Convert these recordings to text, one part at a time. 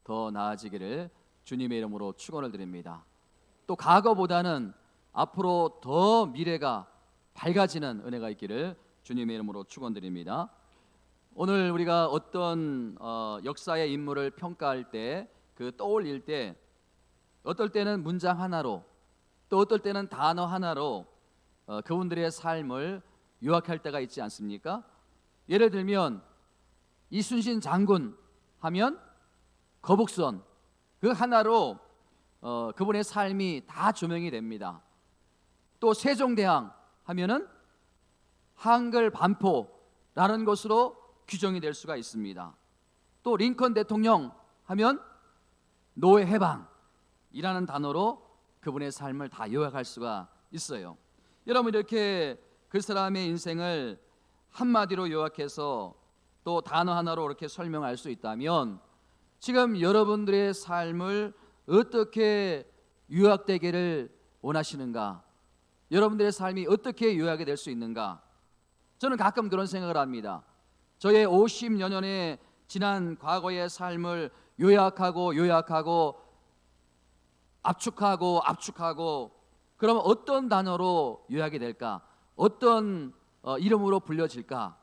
더 나아지기를 주님의 이름으로 축원을 드립니다. 또 과거보다는 앞으로 더 미래가 밝아지는 은혜가 있기를 주님의 이름으로 축원드립니다. 오늘 우리가 어떤 역사의 인물을 평가할 때 떠올릴 때 어떨 때는 문장 하나로 또 어떨 때는 단어 하나로 그분들의 삶을 요약할 때가 있지 않습니까? 예를 들면 이순신 장군 하면 거북선 그 하나로 그분의 삶이 다 조명이 됩니다. 또 세종대왕 하면은 한글 반포라는 것으로 규정이 될 수가 있습니다. 또 링컨 대통령 하면 노예 해방이라는 단어로 그분의 삶을 다 요약할 수가 있어요. 여러분, 이렇게 그 사람의 인생을 한마디로 요약해서 또 단어 하나로 이렇게 설명할 수 있다면 지금 여러분들의 삶을 어떻게 요약되기를 원하시는가? 여러분들의 삶이 어떻게 요약이 될 수 있는가? 저는 가끔 그런 생각을 합니다. 저의 50여 년의 지난 과거의 삶을 요약하고 압축하고 그러면 어떤 단어로 요약이 될까? 어떤 이름으로 불려질까?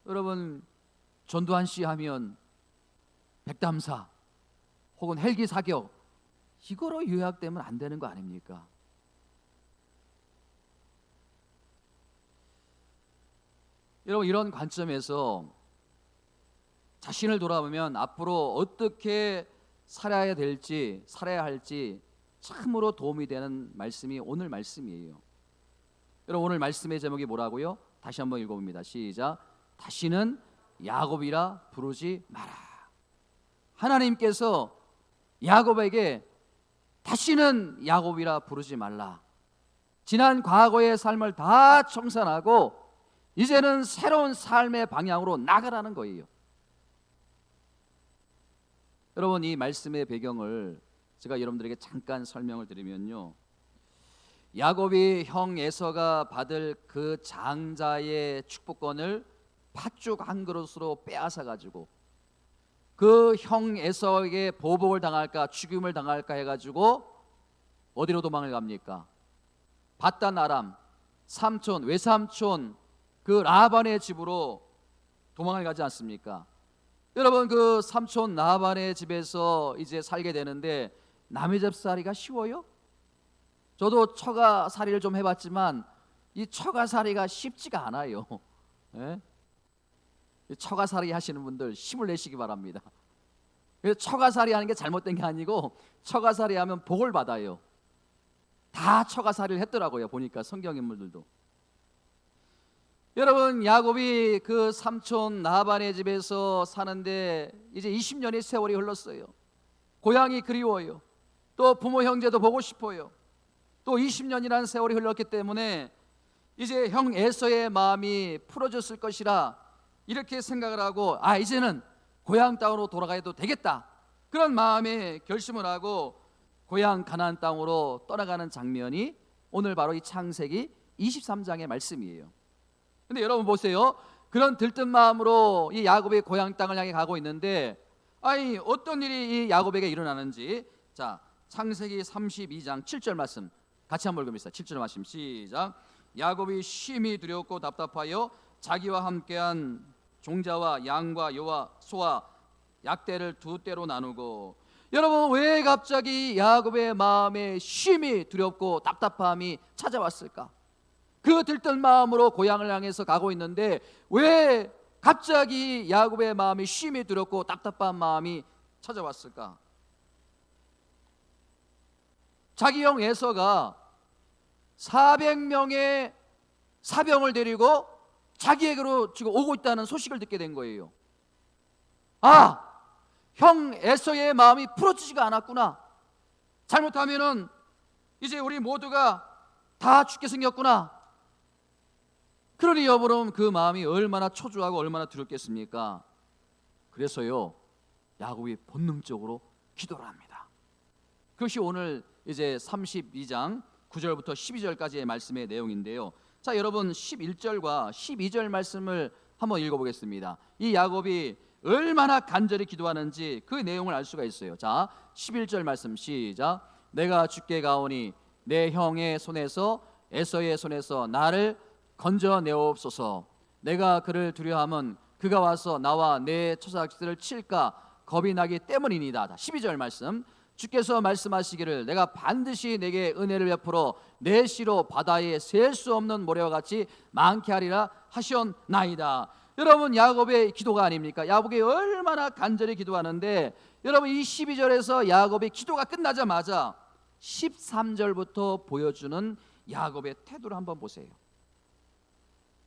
여러분, 전두환 씨 하면 백담사 혹은 헬기 사격 이거로 요약되면 안 되는 거 아닙니까? 여러분, 이런 관점에서 자신을 돌아보면 앞으로 어떻게 살아야 할지 참으로 도움이 되는 말씀이 오늘 말씀이에요. 여러분, 오늘 말씀의 제목이 뭐라고요? 다시 한번 읽어봅니다. 시작. 다시는 야곱이라 부르지 마라. 하나님께서 야곱에게 다시는 야곱이라 부르지 말라. 지난 과거의 삶을 다 청산하고 이제는 새로운 삶의 방향으로 나가라는 거예요. 여러분, 이 말씀의 배경을 제가 여러분들에게 잠깐 설명을 드리면요, 야곱이 형 에서가 받을 그 장자의 축복권을 팥죽 한 그릇으로 빼앗아 가지고 그 형 에서에게 보복을 당할까 죽임을 당할까 해가지고 어디로 도망을 갑니까? 밧단 아람 삼촌 외삼촌 그 라반의 집으로 도망을 가지 않습니까? 여러분, 그 삼촌 라반의 집에서 이제 살게 되는데 남의 집 살이가 쉬워요? 저도 처가살이를 좀 해봤지만 이 처가살이가 쉽지가 않아요. 예? 처가살이 하시는 분들 힘을 내시기 바랍니다. 처가살이 하는 게 잘못된 게 아니고 처가살이 하면 복을 받아요. 다 처가살이를 했더라고요. 보니까 성경 인물들도. 여러분, 야곱이 그 삼촌 라반의 집에서 사는데 이제 20년의 세월이 흘렀어요. 고향이 그리워요. 또 부모 형제도 보고 싶어요. 또 20년이라는 세월이 흘렀기 때문에 이제 형 에서의 마음이 풀어졌을 것이라 이렇게 생각을 하고 이제는 고향 땅으로 돌아가도 되겠다, 그런 마음에 결심을 하고 고향 가나안 땅으로 떠나가는 장면이 오늘 바로 이 창세기 23장의 말씀이에요. 근데 여러분 보세요. 그런 들뜬 마음으로 이 야곱의 고향 땅을 향해 가고 있는데 어떤 일이 이 야곱에게 일어나는지, 자, 창세기 32장 7절 말씀 같이 한번 읽어봅시다. 7절 말씀 시작. 야곱이 심히 두렵고 답답하여 자기와 함께한 종자와 양과 여와 소와 약대를 두 떼로 나누고. 여러분, 왜 갑자기 야곱의 마음에 심히 두렵고 답답함이 찾아왔을까? 그 들뜬 마음으로 고향을 향해서 가고 있는데 왜 갑자기 야곱의 마음이 심히 두렵고 답답한 마음이 찾아왔을까? 자기 형 에서가 400명의 사병을 데리고 자기에게로 지금 오고 있다는 소식을 듣게 된 거예요. 형 에서의 마음이 풀어지지가 않았구나. 잘못하면은 이제 우리 모두가 다 죽게 생겼구나. 그러니 여러분, 그 마음이 얼마나 초조하고 얼마나 두렵겠습니까? 그래서요, 야곱이 본능적으로 기도를 합니다. 그것이 오늘 이제 32장 9절부터 12절까지의 말씀의 내용인데요. 자, 여러분 11절과 12절 말씀을 한번 읽어보겠습니다. 이 야곱이 얼마나 간절히 기도하는지 그 내용을 알 수가 있어요. 자, 11절 말씀 시작. 내가 주께 가오니 내 형의 손에서 에서의 손에서 나를 건져내옵소서. 내가 그를 두려워함은 그가 와서 나와 내 처자식들을 칠까 겁이 나기 때문이니이다. 12절 말씀. 주께서 말씀하시기를 내가 반드시 내게 은혜를 베풀어 내 씨로 바다에 셀 수 없는 모래와 같이 많게 하리라 하셨나이다. 여러분, 야곱의 기도가 아닙니까? 야곱이 얼마나 간절히 기도하는데, 여러분 이 12절에서 야곱의 기도가 끝나자마자 13절부터 보여주는 야곱의 태도를 한번 보세요.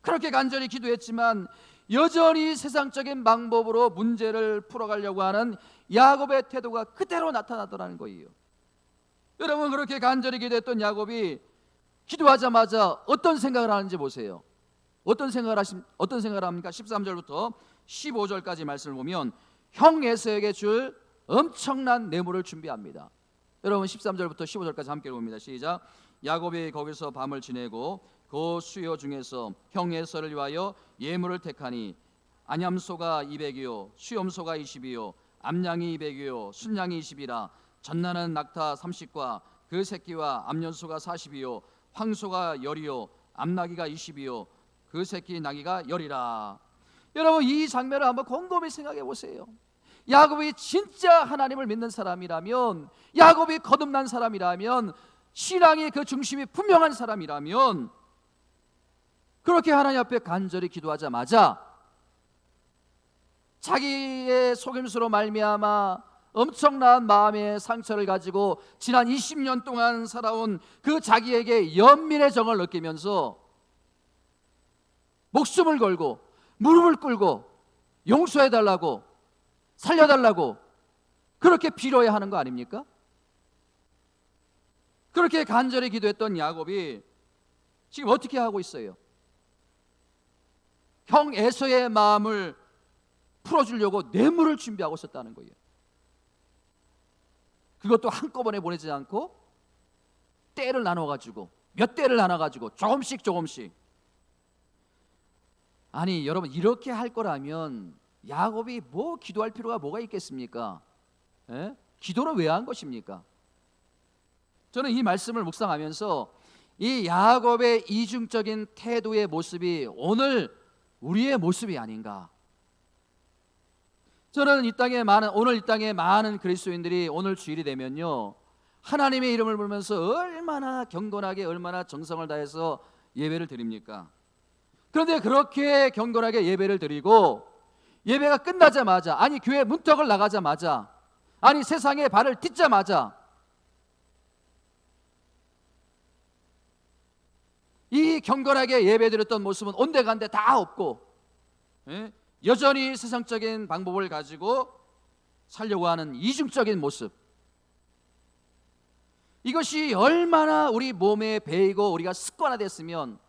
그렇게 간절히 기도했지만 여전히 세상적인 방법으로 문제를 풀어가려고 하는 야곱의 태도가 그대로 나타나더라는 거예요. 여러분, 그렇게 간절히 기도했던 야곱이 기도하자마자 어떤 생각을 하는지 보세요. 어떤 생각을 합니까? 13절부터 15절까지 말씀을 보면 형 에서에게 줄 엄청난 뇌물을 준비합니다. 여러분 13절부터 15절까지 함께 봅니다. 시작. 야곱이 거기서 밤을 지내고 그 수요 중에서 형 에서를 위하여 예물을 택하니 안얌소가 200이요 수염소가 20이요 암양이 200이요 순양이 20이라 전나는 낙타 30과 그 새끼와 암년소가 40이요 황소가 10이요 암나기가 20이요 그 새끼 나기가 10이라. 여러분 이 장면을 한번 곰곰이 생각해 보세요. 야곱이 진짜 하나님을 믿는 사람이라면, 야곱이 거듭난 사람이라면, 신앙의 그 중심이 분명한 사람이라면 그렇게 하나님 앞에 간절히 기도하자마자 자기의 속임수로 말미암아 엄청난 마음의 상처를 가지고 지난 20년 동안 살아온 그 자기에게 연민의 정을 느끼면서 목숨을 걸고 무릎을 꿇고 용서해달라고, 살려달라고 그렇게 빌어야 하는 거 아닙니까? 그렇게 간절히 기도했던 야곱이 지금 어떻게 하고 있어요? 형 에서의 마음을 풀어주려고 뇌물을 준비하고 있었다는 거예요. 그것도 한꺼번에 보내지 않고 때를 나눠가지고, 몇 때를 나눠가지고 조금씩. 아니 여러분, 이렇게 할 거라면 야곱이 뭐 기도할 필요가 뭐가 있겠습니까? 기도는 왜 한 것입니까? 저는 이 말씀을 묵상하면서 이 야곱의 이중적인 태도의 모습이 오늘 우리의 모습이 아닌가. 저는 오늘 이 땅에 많은 그리스도인들이 오늘 주일이 되면요, 하나님의 이름을 부르면서 얼마나 경건하게, 얼마나 정성을 다해서 예배를 드립니까? 그런데 그렇게 경건하게 예배를 드리고 예배가 끝나자마자, 아니 교회 문턱을 나가자마자, 아니 세상에 발을 딛자마자 이 경건하게 예배드렸던 모습은 온데간데 다 없고, 여전히 세상적인 방법을 가지고 살려고 하는 이중적인 모습, 이것이 얼마나 우리 몸에 배이고 우리가 습관화됐으면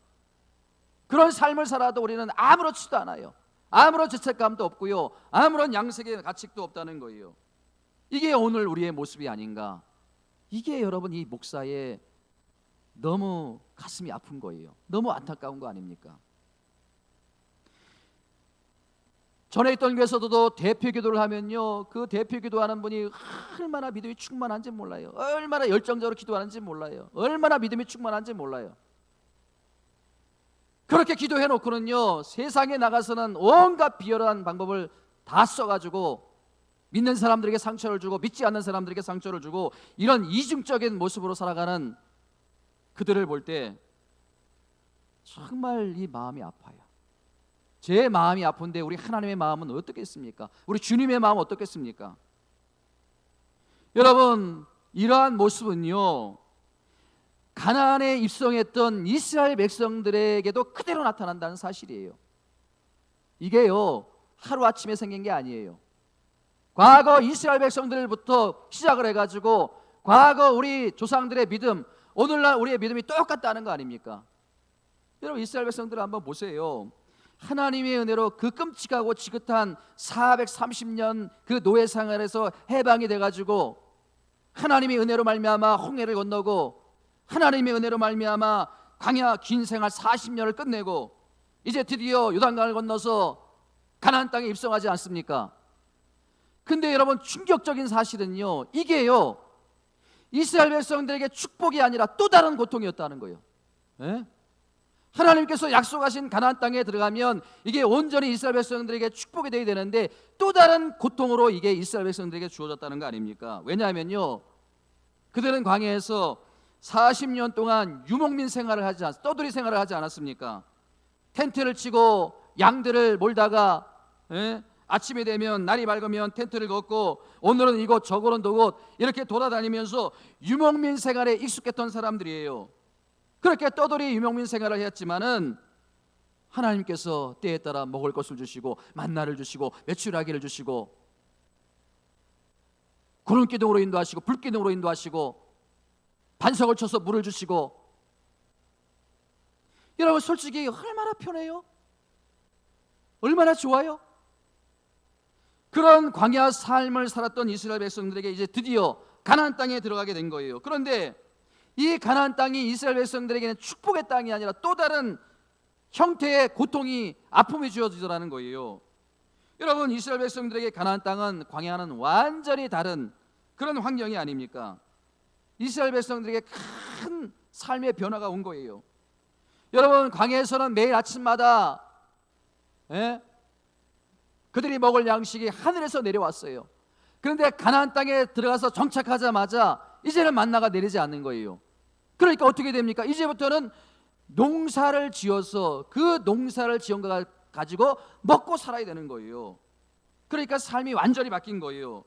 그런 삶을 살아도 우리는 아무렇지도 않아요. 아무런 죄책감도 없고요, 아무런 양색의 가책도 없다는 거예요. 이게 오늘 우리의 모습이 아닌가. 이게 여러분 이 목사의 너무 가슴이 아픈 거예요. 너무 안타까운 거 아닙니까? 전에 있던 교회에서도 대표 기도를 하면요, 그 대표 기도하는 분이 얼마나 믿음이 충만한지 몰라요. 얼마나 열정적으로 기도하는지 몰라요. 얼마나 믿음이 충만한지 몰라요. 그렇게 기도해 놓고는요, 세상에 나가서는 온갖 비열한 방법을 다 써가지고 믿는 사람들에게 상처를 주고 믿지 않는 사람들에게 상처를 주고, 이런 이중적인 모습으로 살아가는 그들을 볼 때 정말 이 마음이 아파요. 제 마음이 아픈데 우리 하나님의 마음은 어떻겠습니까? 우리 주님의 마음은 어떻겠습니까? 여러분, 이러한 모습은요, 가나안에 입성했던 이스라엘 백성들에게도 그대로 나타난다는 사실이에요. 이게요, 하루아침에 생긴 게 아니에요. 과거 이스라엘 백성들부터 시작을 해가지고 과거 우리 조상들의 믿음, 오늘날 우리의 믿음이 똑같다는 거 아닙니까? 여러분, 이스라엘 백성들을 한번 보세요. 하나님의 은혜로 그 끔찍하고 지긋한 430년 그 노예 생활에서 해방이 돼가지고 하나님의 은혜로 말미암아 홍해를 건너고, 하나님의 은혜로 말미암아 광야 긴 생활 40년을 끝내고 이제 드디어 요단강을 건너서 가나안 땅에 입성하지 않습니까? 근데 여러분, 충격적인 사실은요, 이게요 이스라엘 백성들에게 축복이 아니라 또 다른 고통이었다는 거예요. 예? 하나님께서 약속하신 가나안 땅에 들어가면 이게 온전히 이스라엘 백성들에게 축복이 되어야 되는데 또 다른 고통으로 이게 이스라엘 백성들에게 주어졌다는 거 아닙니까? 왜냐하면요, 그들은 광야에서 40년 동안 유목민 생활을 떠돌이 생활을 하지 않았습니까? 텐트를 치고 양들을 몰다가, 예? 아침이 되면, 날이 밝으면 텐트를 걷고, 오늘은 이곳 저곳은 저곳 이렇게 돌아다니면서 유목민 생활에 익숙했던 사람들이에요. 그렇게 떠돌이 유목민 생활을 했지만은 하나님께서 때에 따라 먹을 것을 주시고, 만나를 주시고, 메추라기를 주시고, 구름 기둥으로 인도하시고, 불 기둥으로 인도하시고, 반석을 쳐서 물을 주시고. 여러분, 솔직히 얼마나 편해요? 얼마나 좋아요? 그런 광야 삶을 살았던 이스라엘 백성들에게 이제 드디어 가나안 땅에 들어가게 된 거예요. 그런데 이 가나안 땅이 이스라엘 백성들에게는 축복의 땅이 아니라 또 다른 형태의 고통이, 아픔이 주어지더라는 거예요. 여러분, 이스라엘 백성들에게 가나안 땅은 광야는 완전히 다른 그런 환경이 아닙니까? 이스라엘 백성들에게 큰 삶의 변화가 온 거예요. 여러분, 광야에서는 매일 아침마다, 그들이 먹을 양식이 하늘에서 내려왔어요. 그런데 가나안 땅에 들어가서 정착하자마자 이제는 만나가 내리지 않는 거예요. 그러니까 어떻게 됩니까? 이제부터는 농사를 지어서 그 농사를 지은 거 가지고 먹고 살아야 되는 거예요. 그러니까 삶이 완전히 바뀐 거예요.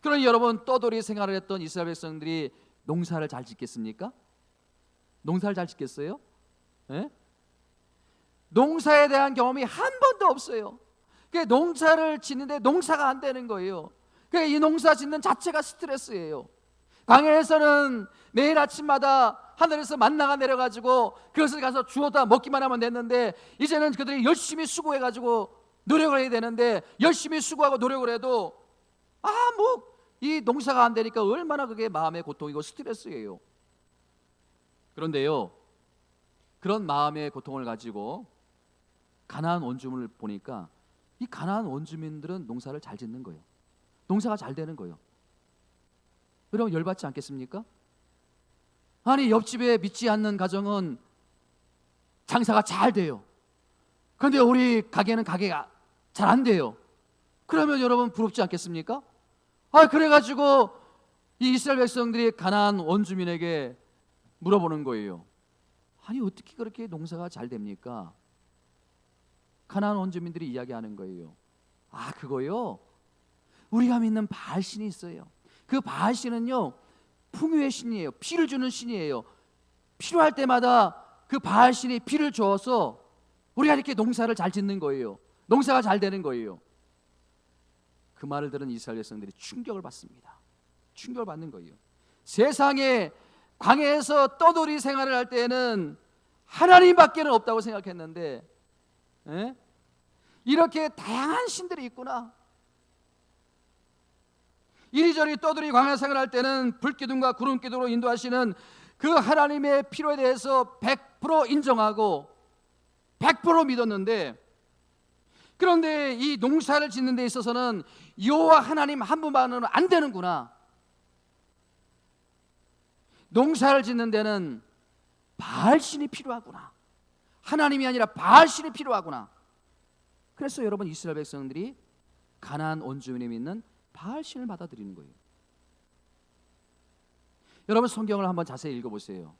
그러니 여러분, 떠돌이 생활을 했던 이스라엘 백성들이 농사를 잘 짓겠습니까? 농사를 잘 짓겠어요? 예? 농사에 대한 경험이 한 번도 없어요. 농사를 짓는데 농사가 안 되는 거예요. 이 농사 짓는 자체가 스트레스예요. 광야에서는 매일 아침마다 하늘에서 만나가 내려가지고 그것을 가서 주워다 먹기만 하면 됐는데, 이제는 그들이 열심히 수고해가지고 노력을 해야 되는데, 열심히 수고하고 노력을 해도 이 농사가 안 되니까 얼마나 그게 마음의 고통이고 스트레스예요. 그런데요, 그런 마음의 고통을 가지고 가나안 원주민을 보니까 이 가나안 원주민들은 농사를 잘 짓는 거예요. 농사가 잘 되는 거예요. 여러분, 열받지 않겠습니까? 아니, 옆집에 믿지 않는 가정은 장사가 잘 돼요. 그런데 우리 가게는 가게가 잘 안 돼요. 그러면 여러분, 부럽지 않겠습니까? 그래가지고 이 이스라엘 백성들이 가나안 원주민에게 물어보는 거예요. 아니, 어떻게 그렇게 농사가 잘 됩니까? 가나안 원주민들이 이야기하는 거예요. 그거요, 우리가 믿는 바알신이 있어요. 그 바알신은요, 풍요의 신이에요. 피를 주는 신이에요. 필요할 때마다 그 바알신이 피를 줘서 우리가 이렇게 농사를 잘 짓는 거예요. 농사가 잘 되는 거예요. 그 말을 들은 이스라엘 백성들이 충격을 받습니다. 충격을 받는 거예요. 세상에 광야에서 떠돌이 생활을 할 때는 하나님밖에는 없다고 생각했는데, 이렇게 다양한 신들이 있구나. 이리저리 떠돌이 광야 생활할 때는 불기둥과 구름기둥으로 인도하시는 그 하나님의 필요에 대해서 100% 인정하고 100% 믿었는데, 그런데 이 농사를 짓는 데 있어서는 여호와 하나님 한 분만으로는 안 되는구나. 농사를 짓는 데는 바알신이 필요하구나. 하나님이 아니라 바알신이 필요하구나. 그래서 여러분, 이스라엘 백성들이 가나안 원주민이 믿는 바알신을 받아들이는 거예요. 여러분, 성경을 한번 자세히 읽어보세요.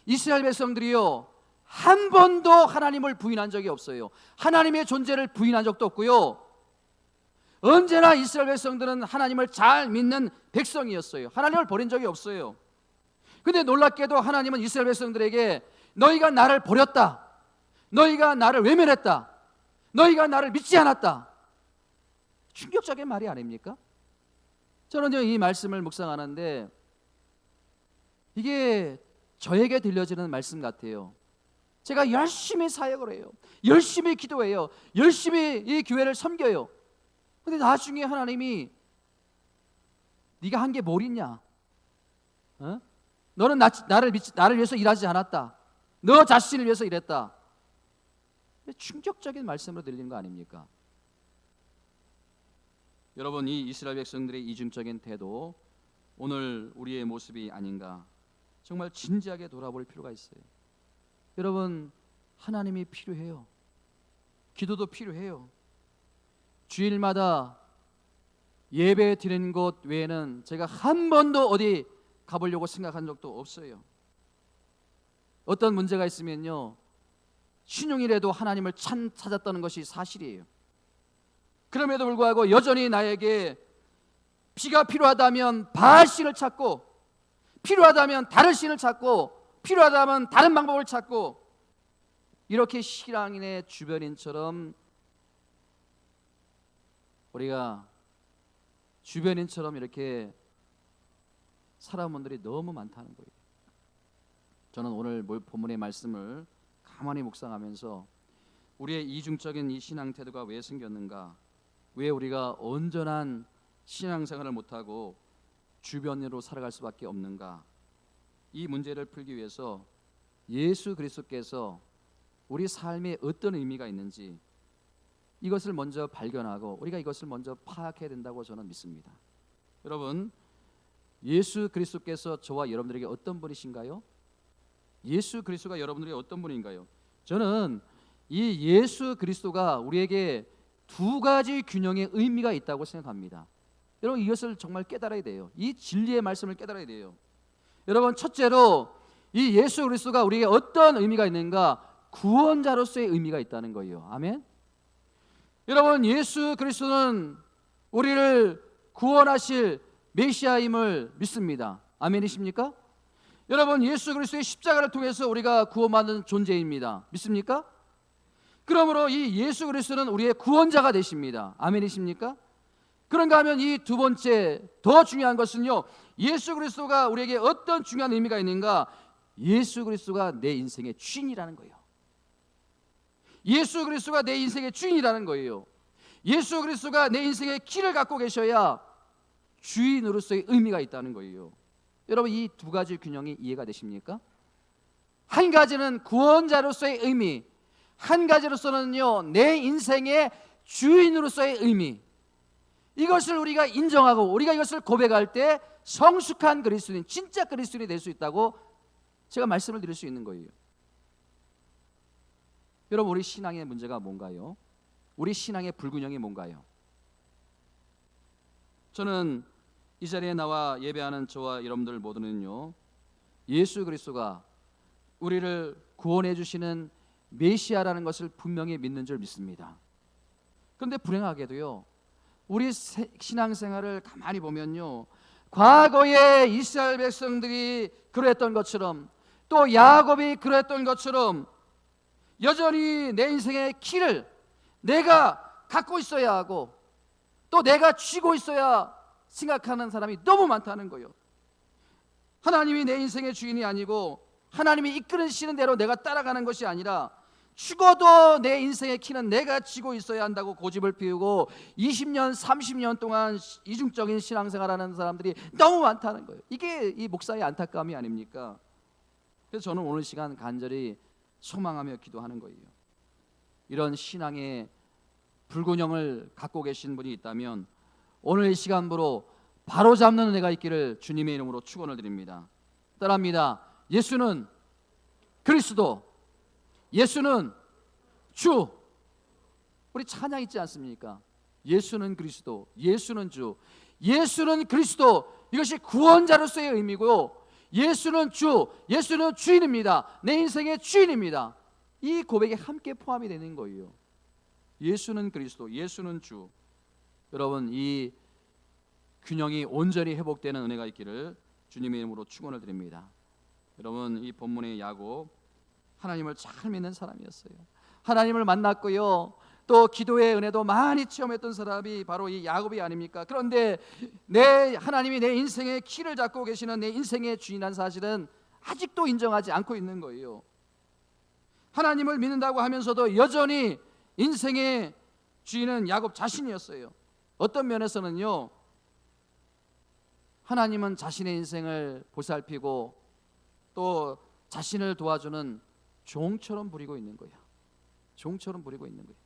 이스라엘 백성들이요, 한 번도 하나님을 부인한 적이 없어요. 하나님의 존재를 부인한 적도 없고요, 언제나 이스라엘 백성들은 하나님을 잘 믿는 백성이었어요. 하나님을 버린 적이 없어요. 근데 놀랍게도 하나님은 이스라엘 백성들에게 너희가 나를 버렸다, 너희가 나를 외면했다, 너희가 나를 믿지 않았다. 충격적인 말이 아닙니까? 저는 이 말씀을 묵상하는데 이게 저에게 들려지는 말씀 같아요. 제가 열심히 사역을 해요. 열심히 기도해요. 열심히 이 교회를 섬겨요. 근데 나중에 하나님이 네가 한 게 뭘 있냐? 너는 나를 위해서 일하지 않았다. 너 자신을 위해서 일했다. 충격적인 말씀으로 들리는 거 아닙니까? 여러분, 이 이스라엘 백성들의 이중적인 태도, 오늘 우리의 모습이 아닌가 정말 진지하게 돌아볼 필요가 있어요. 여러분, 하나님이 필요해요. 기도도 필요해요. 주일마다 예배 드리는 곳 외에는 제가 한 번도 어디 가보려고 생각한 적도 없어요. 어떤 문제가 있으면요, 신용이라도 하나님을 찾았다는 것이 사실이에요. 그럼에도 불구하고 여전히 나에게 비가 필요하다면 바알신을 찾고, 필요하다면 다른 신을 찾고, 필요하다면 다른 방법을 찾고, 이렇게 신앙인의 주변인처럼 우리가 주변인처럼 이렇게 살아온 분들이 너무 많다는 거예요. 저는 오늘 본문의 말씀을 가만히 묵상하면서 우리의 이중적인 이 신앙 태도가 왜 생겼는가, 왜 우리가 온전한 신앙생활을 못하고 주변으로 살아갈 수밖에 없는가, 이 문제를 풀기 위해서 예수 그리스도께서 우리 삶에 어떤 의미가 있는지 이것을 먼저 발견하고 우리가 이것을 먼저 파악해야 된다고 저는 믿습니다. 여러분, 예수 그리스도께서 저와 여러분들에게 어떤 분이신가요? 예수 그리스도가 여러분들에게 어떤 분인가요? 저는 이 예수 그리스도가 우리에게 두 가지 균형의 의미가 있다고 생각합니다. 여러분, 이것을 정말 깨달아야 돼요. 이 진리의 말씀을 깨달아야 돼요. 여러분, 첫째로 이 예수 그리스도가 우리에게 어떤 의미가 있는가? 구원자로서의 의미가 있다는 거예요. 아멘. 여러분, 예수 그리스도는 우리를 구원하실 메시아임을 믿습니다. 아멘이십니까? 여러분, 예수 그리스도의 십자가를 통해서 우리가 구원받는 존재입니다. 믿습니까? 그러므로 이 예수 그리스도는 우리의 구원자가 되십니다. 아멘이십니까? 그런가 하면 이 두 번째 더 중요한 것은요, 예수 그리스도가 우리에게 어떤 중요한 의미가 있는가? 예수 그리스도가 내 인생의 주인이라는 거예요. 예수 그리스도가 내 인생의 주인이라는 거예요. 예수 그리스도가 내 인생의 키를 갖고 계셔야 주인으로서의 의미가 있다는 거예요. 여러분, 이 두 가지 균형이 이해가 되십니까? 한 가지는 구원자로서의 의미, 한 가지로서는요, 내 인생의 주인으로서의 의미. 이것을 우리가 인정하고 우리가 이것을 고백할 때 성숙한 그리스도인, 진짜 그리스도인이 될 수 있다고 제가 말씀을 드릴 수 있는 거예요. 여러분, 우리 신앙의 문제가 뭔가요? 우리 신앙의 불균형이 뭔가요? 저는 이 자리에 나와 예배하는 저와 여러분들 모두는요, 예수 그리스도가 우리를 구원해 주시는 메시아라는 것을 분명히 믿는 줄 믿습니다. 그런데 불행하게도요, 우리 신앙생활을 가만히 보면요, 과거에 이스라엘 백성들이 그랬던 것처럼, 또 야곱이 그랬던 것처럼 여전히 내 인생의 키를 내가 갖고 있어야 하고 또 내가 쥐고 있어야 생각하는 사람이 너무 많다는 거예요. 하나님이 내 인생의 주인이 아니고 하나님이 이끌으시는 대로 내가 따라가는 것이 아니라 죽어도 내 인생의 키는 내가 쥐고 있어야 한다고 고집을 피우고 20년, 30년 동안 이중적인 신앙생활하는 사람들이 너무 많다는 거예요. 이게 이 목사의 안타까움이 아닙니까? 그래서 저는 오늘 시간 간절히 소망하며 기도하는 거예요. 이런 신앙의 불균형을 갖고 계신 분이 있다면 오늘 이 시간부로 바로잡는 은혜가 있기를 주님의 이름으로 축원을 드립니다. 따라합니다. 예수는 그리스도, 예수는 주. 우리 찬양 있지 않습니까? 예수는 그리스도, 예수는 주, 예수는 그리스도. 이것이 구원자로서의 의미고요, 예수는 주, 예수는 주인입니다. 내 인생의 주인입니다. 이 고백에 함께 포함이 되는 거예요. 예수는 그리스도, 예수는 주. 여러분, 이 균형이 온전히 회복되는 은혜가 있기를 주님의 이름으로 축원을 드립니다. 여러분, 이 본문의 야곱, 하나님을 잘 믿는 사람이었어요. 하나님을 만났고요, 또 기도의 은혜도 많이 체험했던 사람이 바로 이 야곱이 아닙니까? 그런데 하나님이 내 인생의 키를 잡고 계시는 내 인생의 주인한 사실은 아직도 인정하지 않고 있는 거예요. 하나님을 믿는다고 하면서도 여전히 인생의 주인은 야곱 자신이었어요. 어떤 면에서는요, 하나님은 자신의 인생을 보살피고 또 자신을 도와주는 종처럼 부리고 있는 거예요. 종처럼 부리고 있는 거예요.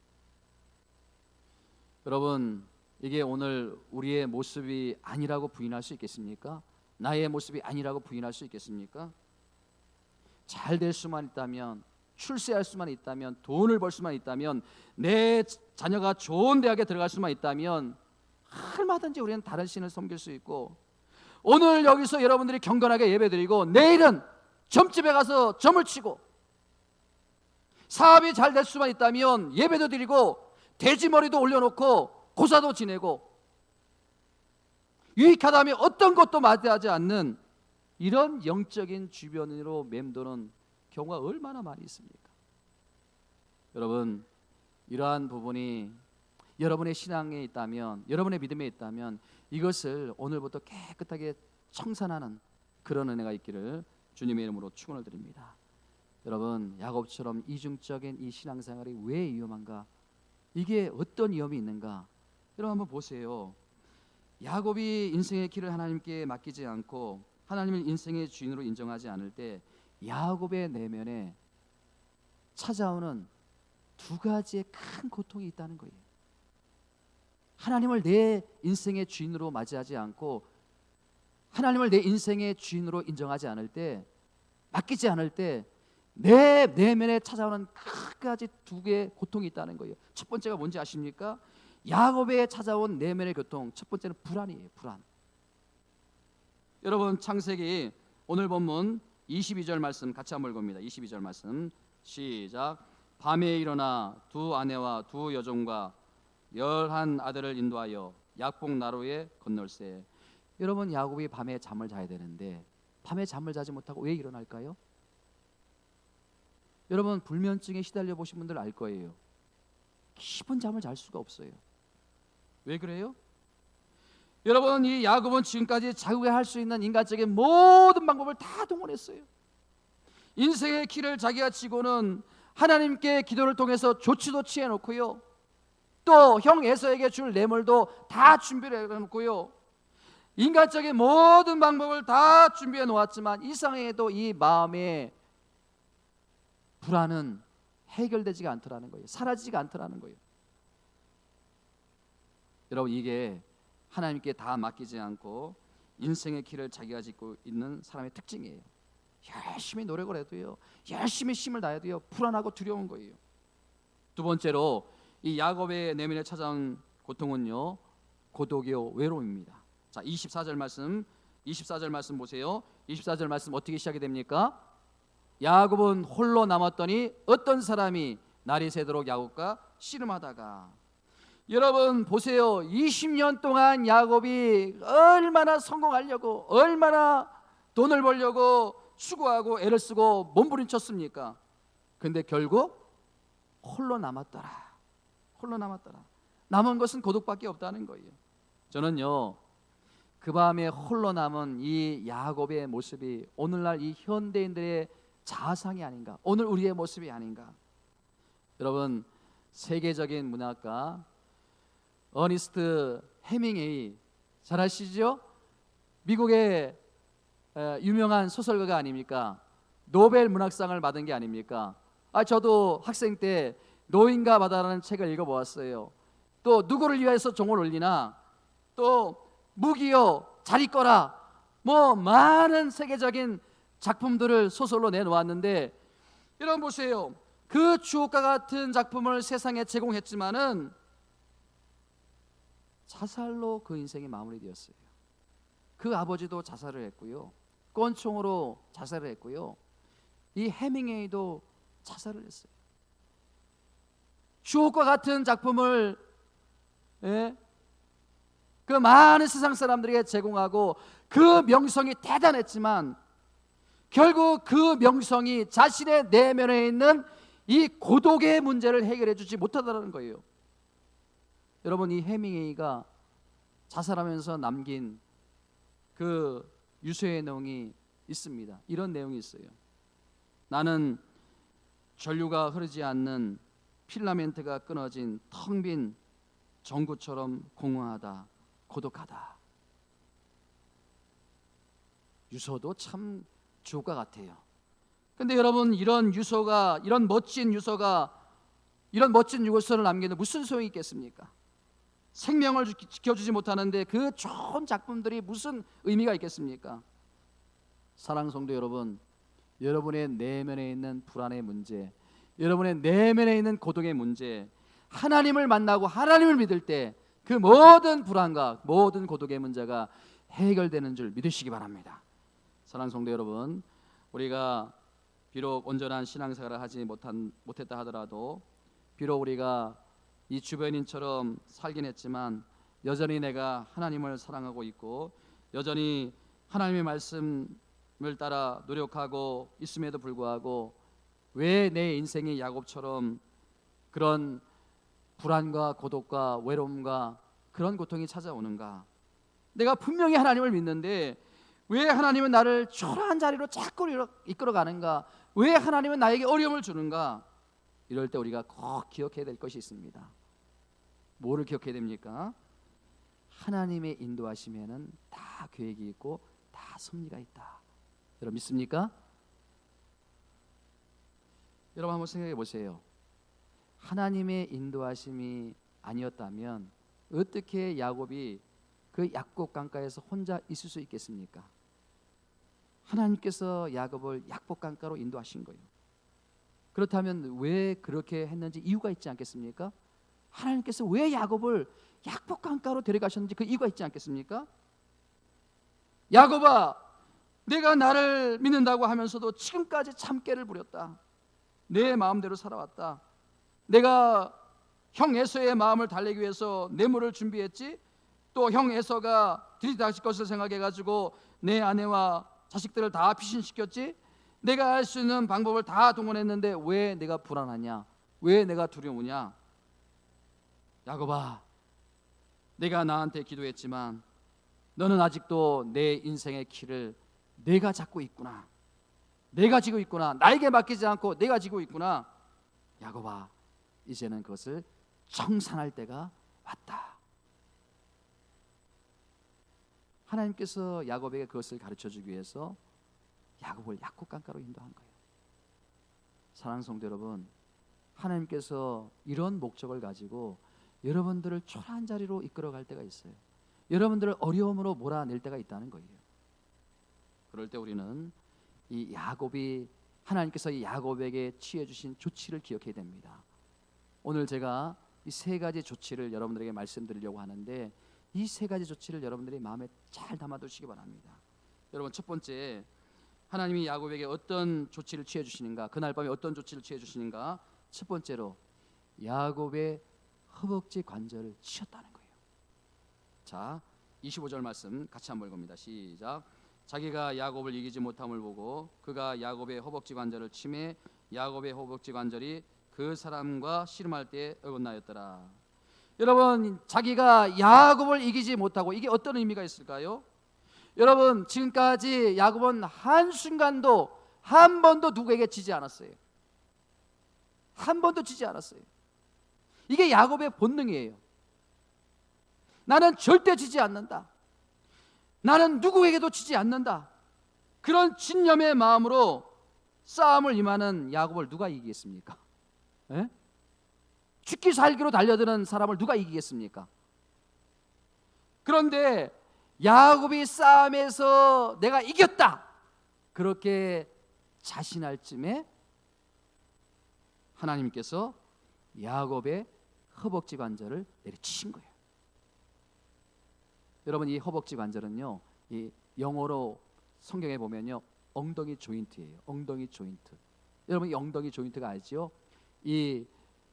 여러분, 이게 오늘 우리의 모습이 아니라고 부인할 수 있겠습니까? 나의 모습이 아니라고 부인할 수 있겠습니까? 잘 될 수만 있다면, 출세할 수만 있다면, 돈을 벌 수만 있다면, 내 자녀가 좋은 대학에 들어갈 수만 있다면 얼마든지 우리는 다른 신을 섬길 수 있고, 오늘 여기서 여러분들이 경건하게 예배드리고 내일은 점집에 가서 점을 치고, 사업이 잘 될 수만 있다면 예배도 드리고 돼지머리도 올려놓고 고사도 지내고, 유익하다면 어떤 것도 마다하지 않는 이런 영적인 주변으로 맴도는 경우가 얼마나 많이 있습니까? 여러분, 이러한 부분이 여러분의 신앙에 있다면, 여러분의 믿음에 있다면 이것을 오늘부터 깨끗하게 청산하는 그런 은혜가 있기를 주님의 이름으로 축원을 드립니다. 여러분, 야곱처럼 이중적인 이 신앙생활이 왜 위험한가? 이게 어떤 위험이 있는가? 여러분 한번 보세요. 야곱이 인생의 길을 하나님께 맡기지 않고 하나님을 인생의 주인으로 인정하지 않을 때 야곱의 내면에 찾아오는 두 가지의 큰 고통이 있다는 거예요. 하나님을 내 인생의 주인으로 맞이하지 않고 하나님을 내 인생의 주인으로 인정하지 않을 때, 맡기지 않을 때 내 내면에 찾아오는 끝까지 두 개의 고통이 있다는 거예요. 첫 번째가 뭔지 아십니까? 야곱에 찾아온 내면의 고통, 첫 번째는 불안이에요. 불안. 여러분, 창세기 오늘 본문 22절 말씀 같이 한번 읽어봅니다. 22절 말씀 시작. 밤에 일어나 두 아내와 두 여종과 11 아들을 인도하여 약복 나루에 건널세. 여러분, 야곱이 밤에 잠을 자야 되는데 밤에 잠을 자지 못하고 왜 일어날까요? 여러분, 불면증에 시달려 보신 분들 알 거예요. 깊은 잠을 잘 수가 없어요. 왜 그래요? 여러분, 이 야곱은 지금까지 자기가 할 수 있는 인간적인 모든 방법을 다 동원했어요. 인생의 길을 자기가 치고는 하나님께 기도를 통해서 조치도 취해놓고요, 또 형 에서에게 줄 뇌물도 다 준비를 해놓고요, 인간적인 모든 방법을 다 준비해 놓았지만 이상해도 이 마음의 불안은 해결되지가 않더라는 거예요. 사라지지가 않더라는 거예요. 여러분, 이게 하나님께 다 맡기지 않고 인생의 길을 자기가 짓고 있는 사람의 특징이에요. 열심히 노력을 해도요, 열심히 힘을 다해도요, 불안하고 두려운 거예요. 두 번째로 이 야곱의 내면에 찾아온 고통은요, 고독이요, 외로움입니다. 자, 24절 말씀 보세요. 24절 말씀 어떻게 시작이 됩니까? 야곱은 홀로 남았더니 어떤 사람이 날이 새도록 야곱과 씨름하다가. 여러분 보세요. 20년 동안 야곱이 얼마나 성공하려고, 얼마나 돈을 벌려고 추구하고 애를 쓰고 몸부림쳤습니까? 근데 결국 홀로 남았더라. 홀로 남았더라. 남은 것은 고독밖에 없다는 거예요. 저는요, 그 밤에 홀로 남은 이 야곱의 모습이 오늘날 이 현대인들의 자상이 아닌가, 오늘 우리의 모습이 아닌가. 여러분, 세계적인 문학가 어니스트 해밍웨이 잘 아시죠? 미국의 유명한 소설가가 아닙니까? 노벨 문학상을 받은 게 아닙니까? 저도 학생 때 노인과 바다라는 책을 읽어보았어요. 또 누구를 위해서 종을 울리나, 또 무기여 잘 있거라, 뭐 많은 세계적인 작품들을 소설로 내놓았는데, 여러분 보세요. 그 주옥과 같은 작품을 세상에 제공했지만은 자살로 그 인생이 마무리되었어요. 그 아버지도 자살을 했고요, 권총으로 자살을 했고요, 이 해밍웨이도 자살을 했어요. 주옥과 같은 작품을 그 많은 세상 사람들에게 제공하고 그 명성이 대단했지만 결국 그 명성이 자신의 내면에 있는 이 고독의 문제를 해결해 주지 못하더라는 거예요. 여러분, 이 해밍웨이가 자살하면서 남긴 그 유서의 내용이 있습니다. 이런 내용이 있어요. 나는 전류가 흐르지 않는 필라멘트가 끊어진 텅 빈 전구처럼 공허하다, 고독하다. 유서도 참 주옥과 같아요. 근데 여러분, 이런 유서가, 이런 멋진 유서가 이런 멋진 유골선을 남기는 무슨 소용이 있겠습니까? 생명을 지켜주지 못하는데 그 좋은 작품들이 무슨 의미가 있겠습니까? 사랑하는 성도 여러분, 여러분의 내면에 있는 불안의 문제, 여러분의 내면에 있는 고독의 문제, 하나님을 만나고 하나님을 믿을 때 그 모든 불안과 모든 고독의 문제가 해결되는 줄 믿으시기 바랍니다. 사랑하는 성도 여러분, 우리가 비록 온전한 신앙생활을 하지 못했다 하더라도, 비록 우리가 이 주변인처럼 살긴 했지만 여전히 내가 하나님을 사랑하고 있고 여전히 하나님의 말씀을 따라 노력하고 있음에도 불구하고 왜 내 인생이 야곱처럼 그런 불안과 고독과 외로움과 그런 고통이 찾아오는가? 내가 분명히 하나님을 믿는데 왜 하나님은 나를 초라한 자리로 자꾸 이끌어가는가? 왜 하나님은 나에게 어려움을 주는가? 이럴 때 우리가 꼭 기억해야 될 것이 있습니다. 뭐를 기억해야 됩니까? 하나님의 인도하심에는 다 계획이 있고 다 섭리가 있다. 여러분 믿습니까? 여러분 한번 생각해 보세요. 하나님의 인도하심이 아니었다면 어떻게 야곱이 그 약곡 강가에서 혼자 있을 수 있겠습니까? 하나님께서 야곱을 약곡 강가로 인도하신 거예요. 그렇다면 왜 그렇게 했는지 이유가 있지 않겠습니까? 하나님께서 왜 야곱을 약곡 강가로 데려가셨는지 그 이유가 있지 않겠습니까? 야곱아, 내가 나를 믿는다고 하면서도 지금까지 참깨를 부렸다. 내 마음대로 살아왔다. 내가 형 에서의 마음을 달래기 위해서 뇌물을 준비했지, 또 형 에서가 들이닥칠 것을 생각해가지고 내 아내와 자식들을 다 피신시켰지, 내가 할 수 있는 방법을 다 동원했는데 왜 내가 불안하냐? 왜 내가 두려우냐? 야곱아, 내가 나한테 기도했지만 너는 아직도 내 인생의 키를 내가 잡고 있구나. 내가 지고 있구나. 나에게 맡기지 않고 내가 지고 있구나. 야곱아, 이제는 그것을 청산할 때가 왔다. 하나님께서 야곱에게 그것을 가르쳐주기 위해서 야곱을 약곡 강가로 인도한 거예요. 사랑하는 성도 여러분, 하나님께서 이런 목적을 가지고 여러분들을 초라한 자리로 이끌어갈 때가 있어요. 여러분들을 어려움으로 몰아낼 때가 있다는 거예요. 그럴 때 우리는 이 야곱이, 하나님께서 이 야곱에게 취해 주신 조치를 기억해야 됩니다. 오늘 제가 이 세 가지 조치를 여러분들에게 말씀드리려고 하는데, 이 세 가지 조치를 여러분들이 마음에 잘 담아두시기 바랍니다. 여러분, 첫 번째, 하나님이 야곱에게 어떤 조치를 취해 주시는가, 그날 밤에 어떤 조치를 취해 주시는가? 첫 번째로 야곱의 허벅지 관절을 치었다는 거예요. 자, 25절 말씀 같이 한번 읽습니다. 시작. 자기가 야곱을 이기지 못함을 보고 그가 야곱의 허벅지 관절을 치매 야곱의 허벅지 관절이 그 사람과 씨름할 때 어긋나였더라. 여러분, 자기가 야곱을 이기지 못하고, 이게 어떤 의미가 있을까요? 여러분, 지금까지 야곱은 한순간도 한 번도 누구에게 지지 않았어요. 한 번도 지지 않았어요. 이게 야곱의 본능이에요. 나는 절대 지지 않는다. 나는 누구에게도 지지 않는다. 그런 신념의 마음으로 싸움을 임하는 야곱을 누가 이기겠습니까? 에? 죽기 살기로 달려드는 사람을 누가 이기겠습니까? 그런데 야곱이 싸움에서 내가 이겼다, 그렇게 자신할 쯤에 하나님께서 야곱의 허벅지 관절을 내리치신 거예요. 여러분, 이 허벅지 관절은요, 이 영어로 성경에 보면요, 엉덩이 조인트예요. 엉덩이 조인트. 여러분, 이 엉덩이 조인트가 알지요? 이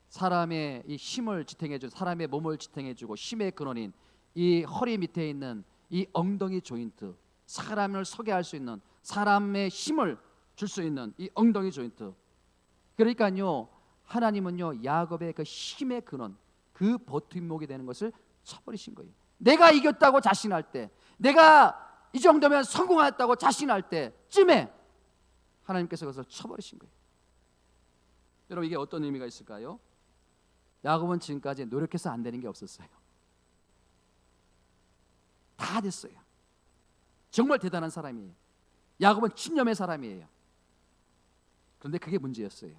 사람의 이 힘을 지탱해주고 사람의 몸을 지탱해주고 힘의 근원인 이 허리 밑에 있는 이 엉덩이 조인트, 사람을 서게 할 수 있는, 사람의 힘을 줄 수 있는 이 엉덩이 조인트. 그러니까요, 하나님은요, 야곱의 그 힘의 근원, 그 버팀목이 되는 것을 쳐버리신 거예요. 내가 이겼다고 자신할 때, 내가 이 정도면 성공했다고 자신할 때쯤에 하나님께서 그것을 쳐버리신 거예요. 여러분, 이게 어떤 의미가 있을까요? 야곱은 지금까지 노력해서 안 되는 게 없었어요. 다 됐어요. 정말 대단한 사람이에요. 야곱은 신념의 사람이에요. 그런데 그게 문제였어요.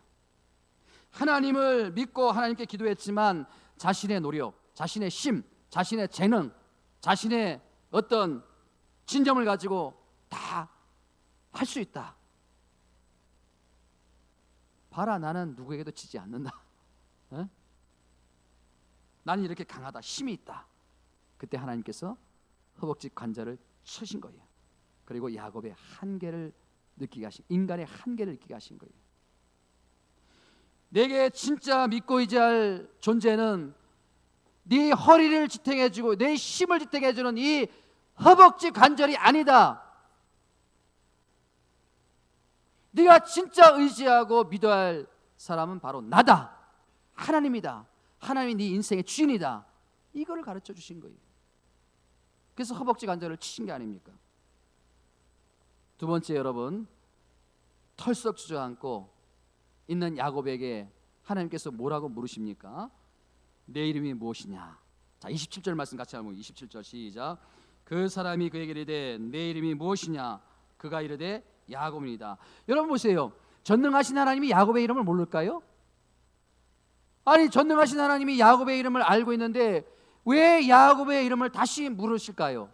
하나님을 믿고 하나님께 기도했지만 자신의 노력, 자신의 심, 자신의 재능, 자신의 어떤 진점을 가지고 다 할 수 있다. 봐라, 나는 누구에게도 지지 않는다. 어? 나는 이렇게 강하다, 힘이 있다. 그때 하나님께서 허벅지 관절을 쳐신 거예요. 그리고 야곱의 한계를 느끼게 하신, 인간의 한계를 느끼게 하신 거예요. 내게 진짜 믿고 의지할 존재는 네 허리를 지탱해주고 내 힘을 지탱해주는 이 허벅지 관절이 아니다. 네가 진짜 의지하고 믿어야 할 사람은 바로 나다. 하나님이다. 하나님이 네 인생의 주인이다. 이거를 가르쳐 주신 거예요. 그래서 허벅지 관절을 치신 게 아닙니까? 두 번째, 여러분, 털썩 주저앉고 있는 야곱에게 하나님께서 뭐라고 물으십니까? 내 이름이 무엇이냐? 자, 27절 말씀 같이 하면 27절 시작. 그 사람이 그에게 이르되 내 이름이 무엇이냐? 그가 이르되 야곱이니이다. 여러분 보세요. 전능하신 하나님이 야곱의 이름을 모를까요? 아니, 전능하신 하나님이 야곱의 이름을 알고 있는데 왜 야곱의 이름을 다시 물으실까요?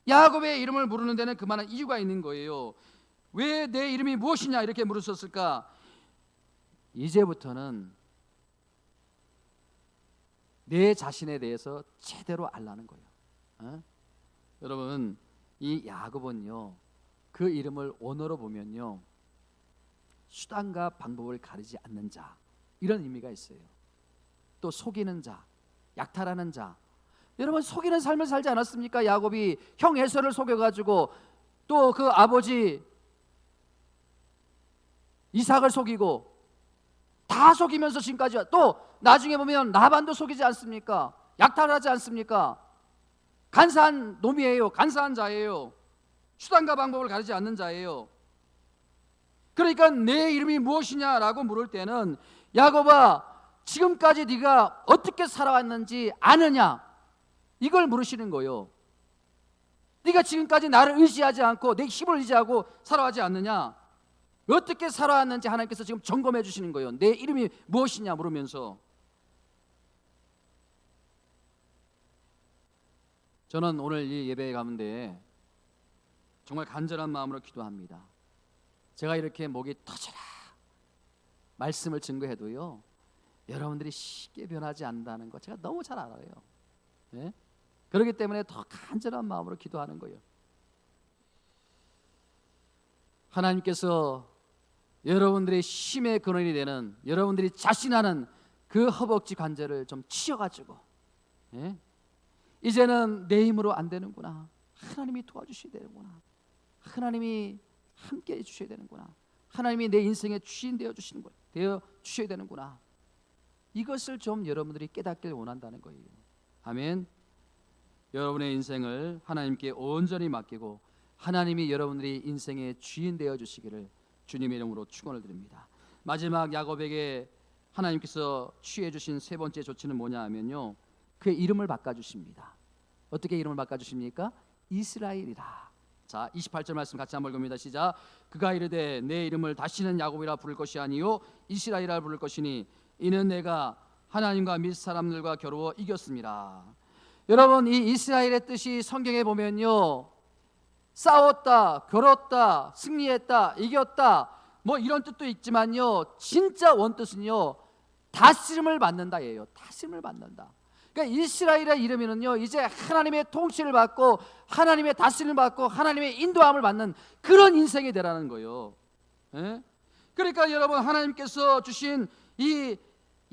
야곱의 이름을 물으는 데는 그만한 이유가 있는 거예요. 왜 내 이름이 무엇이냐 이렇게 물으셨을까? 이제부터는 내 자신에 대해서 제대로 알라는 거예요. 어? 여러분, 이 야곱은요, 그 이름을 원어로 보면요, 수단과 방법을 가리지 않는 자, 이런 의미가 있어요. 또 속이는 자, 약탈하는 자. 여러분, 속이는 삶을 살지 않았습니까? 야곱이 형 에서를 속여가지고 또 그 아버지 이삭을 속이고 다 속이면서 지금까지, 또 나중에 보면 라반도 속이지 않습니까? 약탈하지 않습니까? 간사한 놈이에요. 간사한 자예요. 수단과 방법을 가리지 않는 자예요. 그러니까 내 이름이 무엇이냐라고 물을 때는 야곱아, 지금까지 네가 어떻게 살아왔는지 아느냐, 이걸 물으시는 거예요. 네가 지금까지 나를 의지하지 않고 내 힘을 의지하고 살아가지 않느냐, 어떻게 살아왔는지 하나님께서 지금 점검해 주시는 거예요. 내 이름이 무엇이냐 물으면서. 저는 오늘 이 예배 가운데 정말 간절한 마음으로 기도합니다. 제가 이렇게 목이 터져라 말씀을 증거해도요, 여러분들이 쉽게 변하지 않는다는 거 제가 너무 잘 알아요. 네? 그렇기 때문에 더 간절한 마음으로 기도하는 거예요. 하나님께서 여러분들의 힘의 근원이 되는, 여러분들이 자신하는 그 허벅지 관절을 좀 치셔가지고, 예? 이제는 내 힘으로 안 되는구나, 하나님이 도와주셔야 되는구나, 하나님이 함께 해주셔야 되는구나, 하나님이 내 인생의 주인 되어 주셔야 되는구나, 이것을 좀 여러분들이 깨닫길 원한다는 거예요. 아멘. 여러분의 인생을 하나님께 온전히 맡기고 하나님이 여러분들이 인생의 주인 되어 주시기를 주님의 이름으로 축원을 드립니다. 마지막 야곱에게 하나님께서 취해 주신 세 번째 조치는 뭐냐 하면요, 그의 이름을 바꿔 주십니다. 어떻게 이름을 바꿔 주십니까? 이스라엘이라. 자, 28절 말씀 같이 한번 읽습니다. 시작. 그가 이르되 내 이름을 다시는 야곱이라 부를 것이 아니요 이스라엘이라 부를 것이니 이는 내가 하나님과 및 사람들과 겨루어 이겼습니다. 여러분, 이 이스라엘의 뜻이 성경에 보면요, 싸웠다, 겨뤘다, 승리했다, 이겼다, 뭐 이런 뜻도 있지만요, 진짜 원뜻은요, 다스림을 받는다예요. 다스림을 받는다. 그러니까 이스라엘의 이름에는요, 이제 하나님의 통치를 받고 하나님의 다스림을 받고 하나님의 인도함을 받는 그런 인생이 되라는 거예요. 예? 그러니까 여러분, 하나님께서 주신 이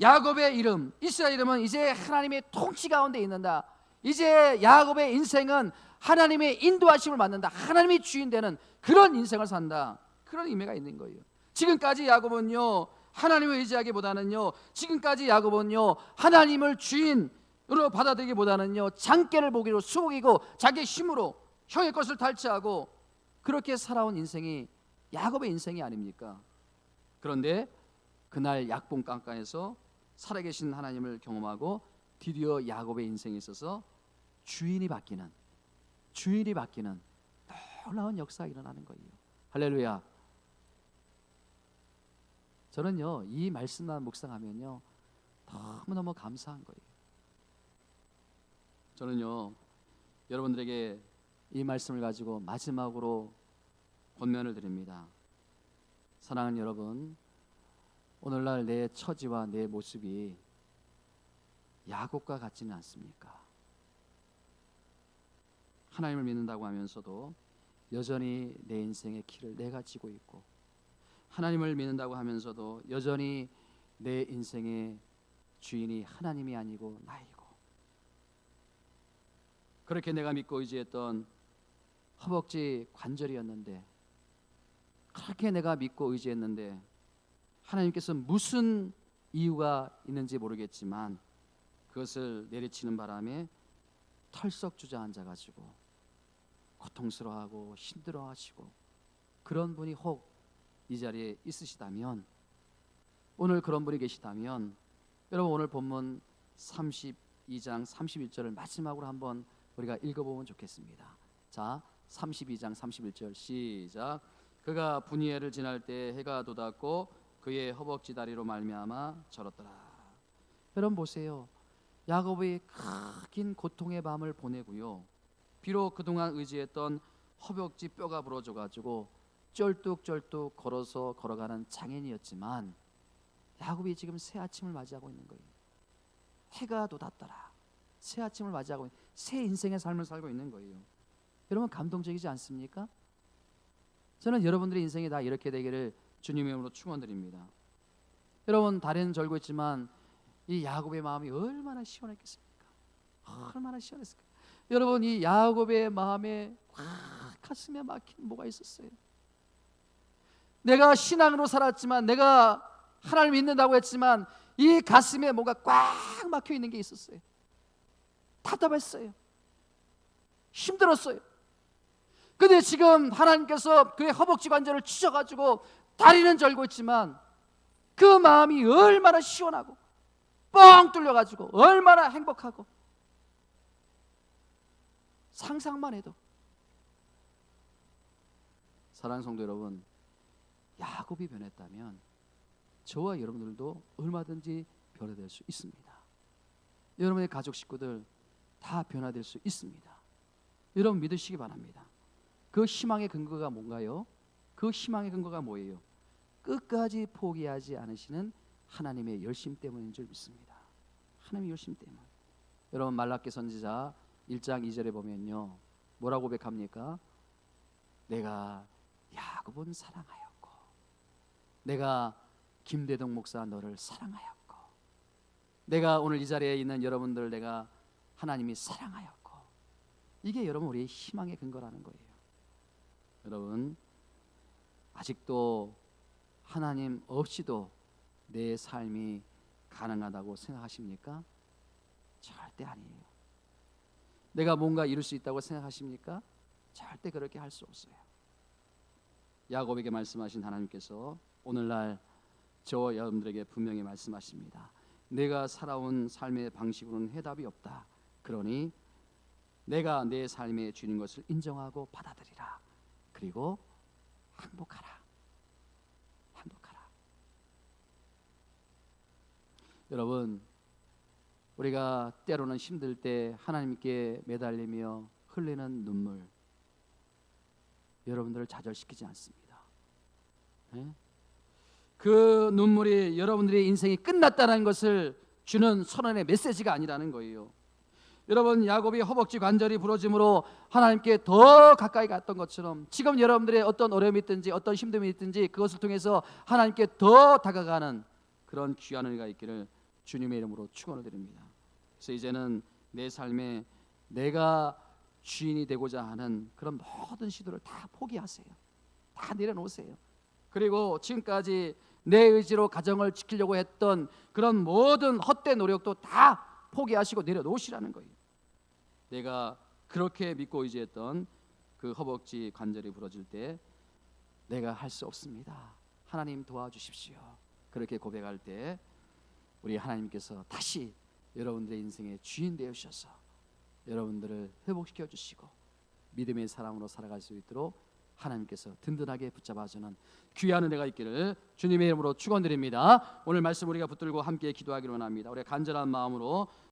야곱의 이름, 이스라엘 이름은 이제 하나님의 통치 가운데 있는다. 이제 야곱의 인생은 하나님의 인도하심을 받는다. 하나님이 주인 되는 그런 인생을 산다. 그런 의미가 있는 거예요. 지금까지 야곱은요, 하나님을 의지하기보다는요, 지금까지 야곱은요, 하나님을 주인으로 받아들이기보다는요, 장깨를 보기로 수고이고 자기의 힘으로 형의 것을 탈취하고 그렇게 살아온 인생이 야곱의 인생이 아닙니까? 그런데 그날 약봉강가에서 살아계신 하나님을 경험하고 드디어 야곱의 인생에 있어서 주인이 바뀌는 놀라운 역사가 일어나는 거예요. 할렐루야. 저는요 이 말씀만 묵상하면요 너무너무 감사한 거예요. 저는요 여러분들에게 이 말씀을 가지고 마지막으로 권면을 드립니다. 사랑하는 여러분, 오늘날 내 처지와 내 모습이 야곱과 같지는 않습니까? 하나님을 믿는다고 하면서도 여전히 내 인생의 키를 내가 쥐고 있고, 하나님을 믿는다고 하면서도 여전히 내 인생의 주인이 하나님이 아니고 나이고, 그렇게 내가 믿고 의지했던 허벅지 관절이었는데, 그렇게 내가 믿고 의지했는데 하나님께서 무슨 이유가 있는지 모르겠지만 그것을 내리치는 바람에 털썩 주저앉아가지고 고통스러워하고 힘들어하시고, 그런 분이 혹 이 자리에 있으시다면, 오늘 그런 분이 계시다면 여러분 오늘 본문 32장 31절을 마지막으로 한번 우리가 읽어보면 좋겠습니다. 자, 32장 31절 시작. 그가 분이엘을 지날 때 해가 돋았고 그의 허벅지 다리로 말미암아 절었더라. 여러분 보세요. 야곱이 긴 고통의 밤을 보내고요, 비록 그동안 의지했던 허벅지 뼈가 부러져 가지고 쩔뚝쩔뚝 걸어가는 장인이었지만 야곱이 지금 새 아침을 맞이하고 있는 거예요. 해가 돋았더라. 새 아침을 맞이하고 새 인생의 삶을 살고 있는 거예요. 여러분 감동적이지 않습니까? 저는 여러분들의 인생이 다 이렇게 되기를 주님의 이름으로 축원드립니다. 여러분 다리는 절고 있지만 이 야곱의 마음이 얼마나 시원했겠습니까? 얼마나 시원했을까? 여러분 이 야곱의 마음에 가슴에 막힌 뭐가 있었어요? 내가 신앙으로 살았지만, 내가 하나님 믿는다고 했지만 이 가슴에 뭐가 꽉 막혀 있는 게 있었어요. 답답했어요. 힘들었어요. 근데 지금 하나님께서 그의 허벅지 관절을 찢어가지고 다리는 절고 있지만 그 마음이 얼마나 시원하고 뻥 뚫려가지고 얼마나 행복하고, 상상만 해도. 사랑하는 성도 여러분, 야곱이 변했다면 저와 여러분들도 얼마든지 변화될 수 있습니다. 여러분의 가족 식구들 다 변화될 수 있습니다. 여러분 믿으시기 바랍니다. 그 희망의 근거가 뭔가요? 그 희망의 근거가 뭐예요? 끝까지 포기하지 않으시는 하나님의 열심 때문인 줄 믿습니다. 하나님의 열심 때문. 여러분 말라기 선지자 1장 2절에 보면요 뭐라고 고백합니까? 내가 야곱은 사랑하였고 내가 김대동 목사 너를 사랑하였고, 내가 오늘 이 자리에 있는 여러분들 내가 하나님이 사랑하였고, 이게 여러분 우리의 희망의 근거라는 거예요. 여러분 아직도 하나님 없이도 내 삶이 가능하다고 생각하십니까? 절대 아니에요. 내가 뭔가 이룰 수 있다고 생각하십니까? 절대 그렇게 할 수 없어요. 야곱에게 말씀하신 하나님께서 오늘날 저와 여러분들에게 분명히 말씀하십니다. 내가 살아온 삶의 방식으로는 해답이 없다. 그러니 내가 내 삶에 주는 것을 인정하고 받아들이라. 그리고 행복하라. 행복하라. 여러분 우리가 때로는 힘들 때 하나님께 매달리며 흘리는 눈물, 여러분들을 좌절시키지 않습니다. 네? 그 눈물이 여러분들의 인생이 끝났다는 것을 주는 선언의 메시지가 아니라는 거예요. 여러분 야곱이 허벅지 관절이 부러짐으로 하나님께 더 가까이 갔던 것처럼 지금 여러분들의 어떤 어려움이 있든지 어떤 힘듦이 있든지 그것을 통해서 하나님께 더 다가가는 그런 귀한 은혜가 있기를 주님의 이름으로 축원을 드립니다. 그래서 이제는 내 삶에 내가 주인이 되고자 하는 그런 모든 시도를 다 포기하세요. 다 내려놓으세요. 그리고 지금까지 내 의지로 가정을 지키려고 했던 그런 모든 헛된 노력도 다 포기하시고 내려놓으시라는 거예요. 내가 그렇게 믿고 의지했던 그 허벅지 관절이 부러질 때 내가 할 수 없습니다. 하나님 도와주십시오. 그렇게 고백할 때 우리 하나님께서 다시 여러분들의 인생의 주인 되어주셔서 여러분들을 회복시켜 주시고 믿음의 사람으로 살아갈 수 있도록 하나님께서 든든하게 붙잡아주는 귀한 은혜가 있기를 주님의 이름으로 축원드립니다. 오늘 말씀 우리가 붙들고 함께 기도하기를 원합니다. 우리가 간절한 마음으로